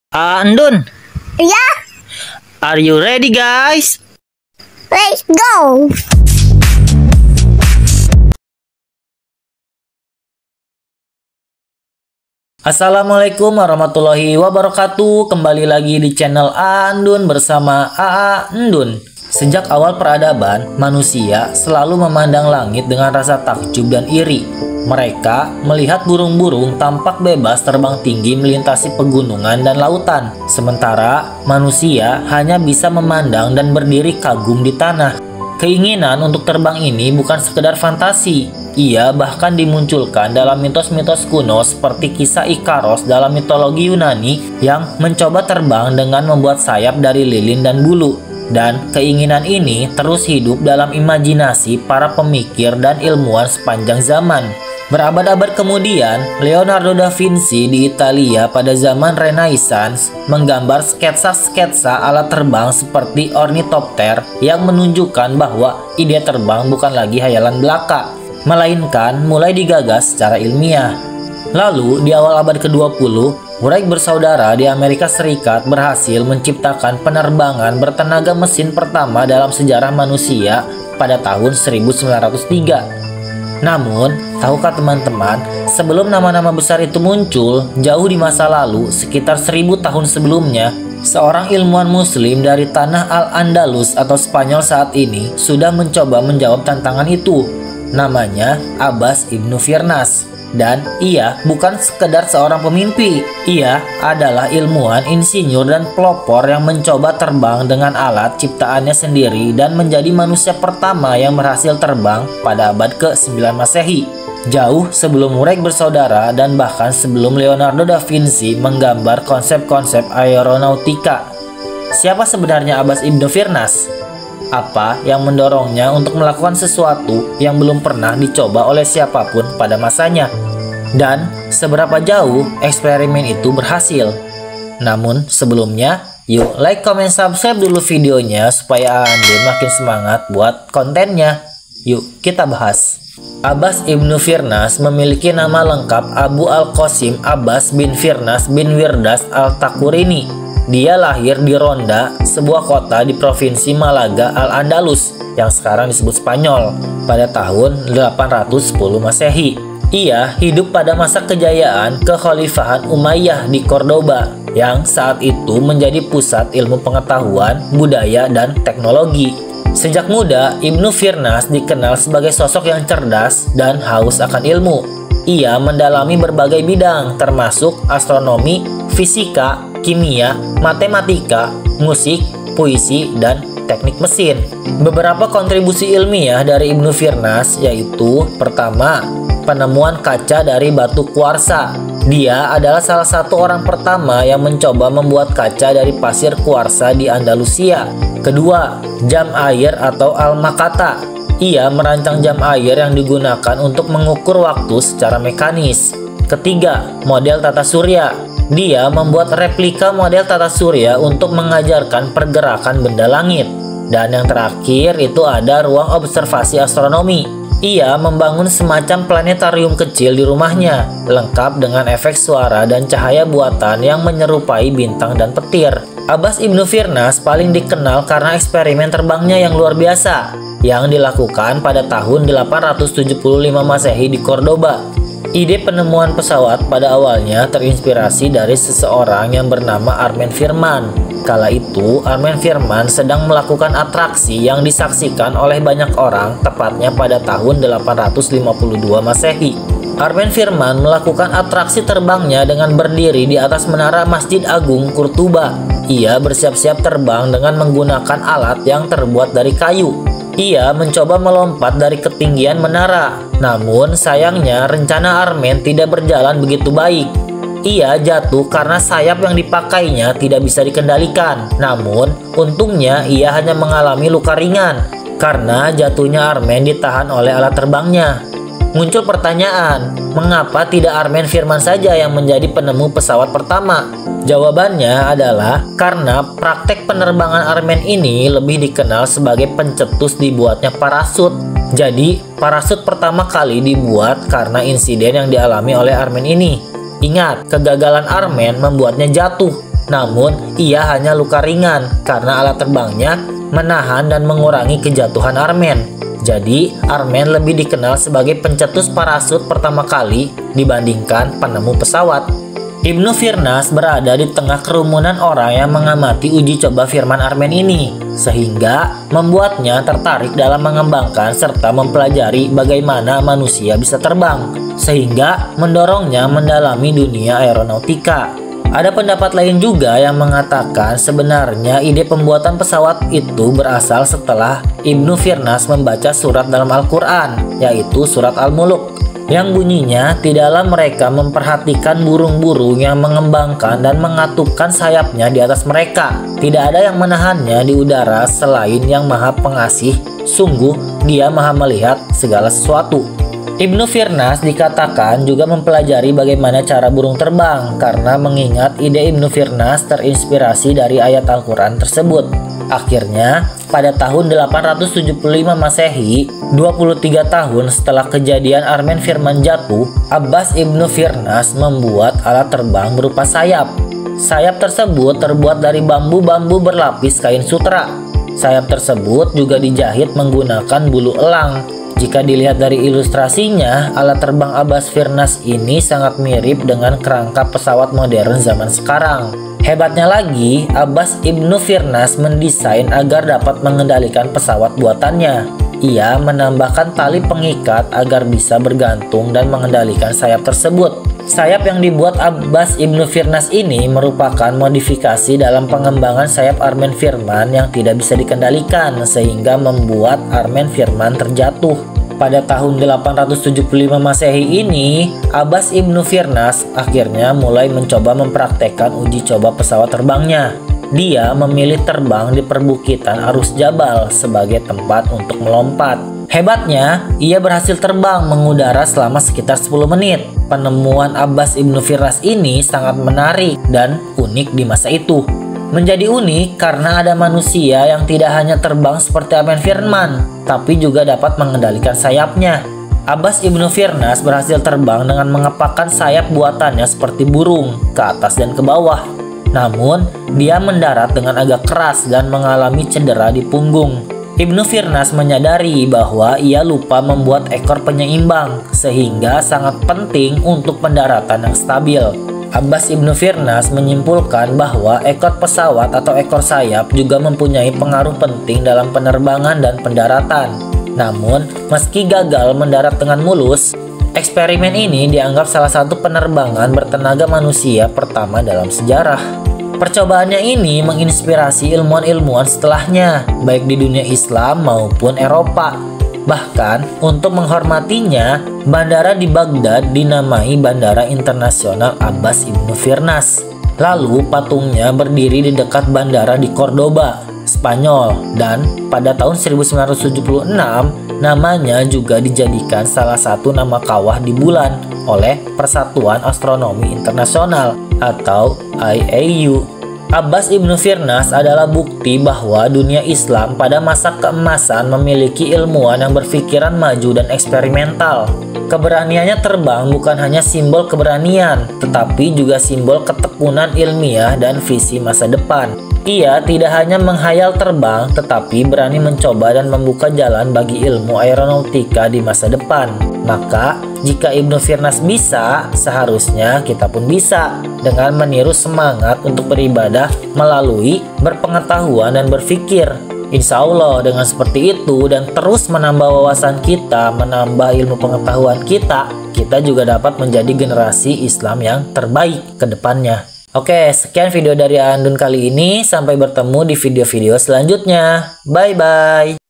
Andun, Yeah, are you ready guys? let's go. Assalamualaikum warahmatullahi wabarakatuh. Kembali lagi di channel Andun bersama AA Ndun. Sejak awal peradaban, manusia selalu memandang langit dengan rasa takjub dan iri. Mereka melihat burung-burung tampak bebas terbang tinggi melintasi pegunungan dan lautan. Sementara manusia hanya bisa memandang dan berdiri kagum di tanah. Keinginan untuk terbang ini bukan sekedar fantasi. Ia bahkan dimunculkan dalam mitos-mitos kuno seperti kisah Ikaros dalam mitologi Yunani yang mencoba terbang dengan membuat sayap dari lilin dan bulu. Dan keinginan ini terus hidup dalam imajinasi para pemikir dan ilmuwan sepanjang zaman. Berabad-abad kemudian, Leonardo da Vinci di Italia pada zaman Renaissance menggambar sketsa-sketsa alat terbang seperti ornitopter yang menunjukkan bahwa ide terbang bukan lagi hayalan belaka, melainkan mulai digagas secara ilmiah. Lalu, di awal abad ke-20, Wright bersaudara di Amerika Serikat berhasil menciptakan penerbangan bertenaga mesin pertama dalam sejarah manusia pada tahun 1903. Namun, tahukah teman-teman, sebelum nama-nama besar itu muncul, jauh di masa lalu, sekitar 1000 tahun sebelumnya, seorang ilmuwan muslim dari tanah Al-Andalus atau Spanyol saat ini sudah mencoba menjawab tantangan itu. Namanya Abbas Ibnu Firnas. Dan ia bukan sekedar seorang pemimpi. Ia adalah ilmuwan, insinyur, dan pelopor yang mencoba terbang dengan alat ciptaannya sendiri dan menjadi manusia pertama yang berhasil terbang pada abad ke-9 Masehi. Jauh sebelum Wright bersaudara dan bahkan sebelum Leonardo da Vinci menggambar konsep-konsep aeronautika. Siapa sebenarnya Abbas Ibnu Firnas? Apa yang mendorongnya untuk melakukan sesuatu yang belum pernah dicoba oleh siapapun pada masanya? Dan seberapa jauh eksperimen itu berhasil? Namun sebelumnya, yuk like, comment, subscribe dulu videonya supaya Andun makin semangat buat kontennya. Yuk kita bahas. Abbas Ibnu Firnas memiliki nama lengkap Abu Al-Qasim Abbas bin Firnas bin Wirdas Al-Takurini. Dia lahir di Ronda, sebuah kota di provinsi Malaga Al-Andalus yang sekarang disebut Spanyol, pada tahun 810 Masehi. Ia hidup pada masa kejayaan kekhalifahan Umayyah di Cordoba, yang saat itu menjadi pusat ilmu pengetahuan, budaya, dan teknologi. Sejak muda, Ibnu Firnas dikenal sebagai sosok yang cerdas dan haus akan ilmu. Ia mendalami berbagai bidang, termasuk astronomi, fisika, kimia, matematika, musik, puisi, dan teknik mesin. Beberapa kontribusi ilmiah dari Ibnu Firnas yaitu: pertama, penemuan kaca dari batu kuarsa. Dia adalah salah satu orang pertama yang mencoba membuat kaca dari pasir kuarsa di Andalusia. Kedua, jam air atau al-makata. Ia merancang jam air yang digunakan untuk mengukur waktu secara mekanis. Ketiga, model tata surya. Dia membuat replika model tata surya untuk mengajarkan pergerakan benda langit. Dan yang terakhir itu ada ruang observasi astronomi. Ia membangun semacam planetarium kecil di rumahnya, lengkap dengan efek suara dan cahaya buatan yang menyerupai bintang dan petir. Abbas Ibnu Firnas paling dikenal karena eksperimen terbangnya yang luar biasa, yang dilakukan pada tahun 875 Masehi di Cordoba. Ide penemuan pesawat pada awalnya terinspirasi dari seseorang yang bernama Armen Firman. Kala itu, Armen Firman sedang melakukan atraksi yang disaksikan oleh banyak orang, tepatnya pada tahun 852 Masehi. Armen Firman melakukan atraksi terbangnya dengan berdiri di atas menara Masjid Agung Kurtuba. Ia bersiap-siap terbang dengan menggunakan alat yang terbuat dari kayu. Ia mencoba melompat dari ketinggian menara, namun sayangnya rencana Armen tidak berjalan begitu baik. Ia jatuh karena sayap yang dipakainya tidak bisa dikendalikan. Namun, untungnya ia hanya mengalami luka ringan karena jatuhnya Armen ditahan oleh alat terbangnya. Muncul pertanyaan, mengapa tidak Armen Firman saja yang menjadi penemu pesawat pertama? Jawabannya adalah karena praktek penerbangan Armen ini lebih dikenal sebagai pencetus dibuatnya parasut. Jadi, parasut pertama kali dibuat karena insiden yang dialami oleh Armen ini. Ingat, kegagalan Armen membuatnya jatuh. Namun, ia hanya luka ringan karena alat terbangnya menahan dan mengurangi kejatuhan Armen. Jadi, Armen lebih dikenal sebagai pencetus parasut pertama kali dibandingkan penemu pesawat. Ibnu Firnas berada di tengah kerumunan orang yang mengamati uji coba firman Armen ini, sehingga membuatnya tertarik dalam mengembangkan serta mempelajari bagaimana manusia bisa terbang, sehingga mendorongnya mendalami dunia aeronautika. Ada pendapat lain juga yang mengatakan sebenarnya ide pembuatan pesawat itu berasal setelah Ibnu Firnas membaca surat dalam Al-Quran, yaitu surat Al-Muluk, yang bunyinya tidaklah mereka memperhatikan burung-burung yang mengembangkan dan mengatupkan sayapnya di atas mereka. Tidak ada yang menahannya di udara selain yang maha pengasih, sungguh dia maha melihat segala sesuatu. Ibnu Firnas dikatakan juga mempelajari bagaimana cara burung terbang karena mengingat ide Ibnu Firnas terinspirasi dari ayat Al-Quran tersebut. Akhirnya, pada tahun 875 Masehi, 23 tahun setelah kejadian Armen Firman jatuh, Abbas Ibnu Firnas membuat alat terbang berupa sayap. Sayap tersebut terbuat dari bambu-bambu berlapis kain sutra. Sayap tersebut juga dijahit menggunakan bulu elang. Jika dilihat dari ilustrasinya, alat terbang Abbas Firnas ini sangat mirip dengan kerangka pesawat modern zaman sekarang. Hebatnya lagi, Abbas Ibnu Firnas mendesain agar dapat mengendalikan pesawat buatannya. Ia menambahkan tali pengikat agar bisa bergantung dan mengendalikan sayap tersebut. Sayap yang dibuat Abbas Ibnu Firnas ini merupakan modifikasi dalam pengembangan sayap Armen Firman yang tidak bisa dikendalikan sehingga membuat Armen Firman terjatuh. Pada tahun 875 Masehi ini, Abbas Ibnu Firnas akhirnya mulai mencoba mempraktekkan uji coba pesawat terbangnya. Dia memilih terbang di perbukitan Arus Jabal sebagai tempat untuk melompat. Hebatnya, ia berhasil terbang mengudara selama sekitar 10 menit. Penemuan Abbas Ibnu Firnas ini sangat menarik dan unik di masa itu. Menjadi unik karena ada manusia yang tidak hanya terbang seperti Armen Firman, tapi juga dapat mengendalikan sayapnya. Abbas Ibnu Firnas berhasil terbang dengan mengepakkan sayap buatannya seperti burung ke atas dan ke bawah. Namun, dia mendarat dengan agak keras dan mengalami cedera di punggung. Ibnu Firnas menyadari bahwa ia lupa membuat ekor penyeimbang, sehingga sangat penting untuk pendaratan yang stabil. Abbas Ibnu Firnas menyimpulkan bahwa ekor pesawat atau ekor sayap juga mempunyai pengaruh penting dalam penerbangan dan pendaratan. Namun, meski gagal mendarat dengan mulus, eksperimen ini dianggap salah satu penerbangan bertenaga manusia pertama dalam sejarah. Percobaannya ini menginspirasi ilmuwan-ilmuwan setelahnya, baik di dunia Islam maupun Eropa. Bahkan, untuk menghormatinya, bandara di Baghdad dinamai Bandara Internasional Abbas Ibnu Firnas. Lalu, patungnya berdiri di dekat bandara di Cordoba, Spanyol, dan pada tahun 1976, namanya juga dijadikan salah satu nama kawah di bulan oleh Persatuan Astronomi Internasional atau IAU. Abbas Ibnu Firnas adalah bukti bahwa dunia Islam pada masa keemasan memiliki ilmuwan yang berpikiran maju dan eksperimental. Keberaniannya terbang bukan hanya simbol keberanian, tetapi juga simbol ketekunan ilmiah dan visi masa depan. Ia tidak hanya menghayal terbang, tetapi berani mencoba dan membuka jalan bagi ilmu aeronautika di masa depan. Maka, jika Ibnu Firnas bisa, seharusnya kita pun bisa dengan meniru semangat untuk beribadah melalui berpengetahuan dan berpikir. Insya Allah dengan seperti itu dan terus menambah wawasan kita, menambah ilmu pengetahuan kita juga dapat menjadi generasi Islam yang terbaik ke depannya. Oke, sekian video dari Andun kali ini. Sampai bertemu di video-video selanjutnya. Bye-bye.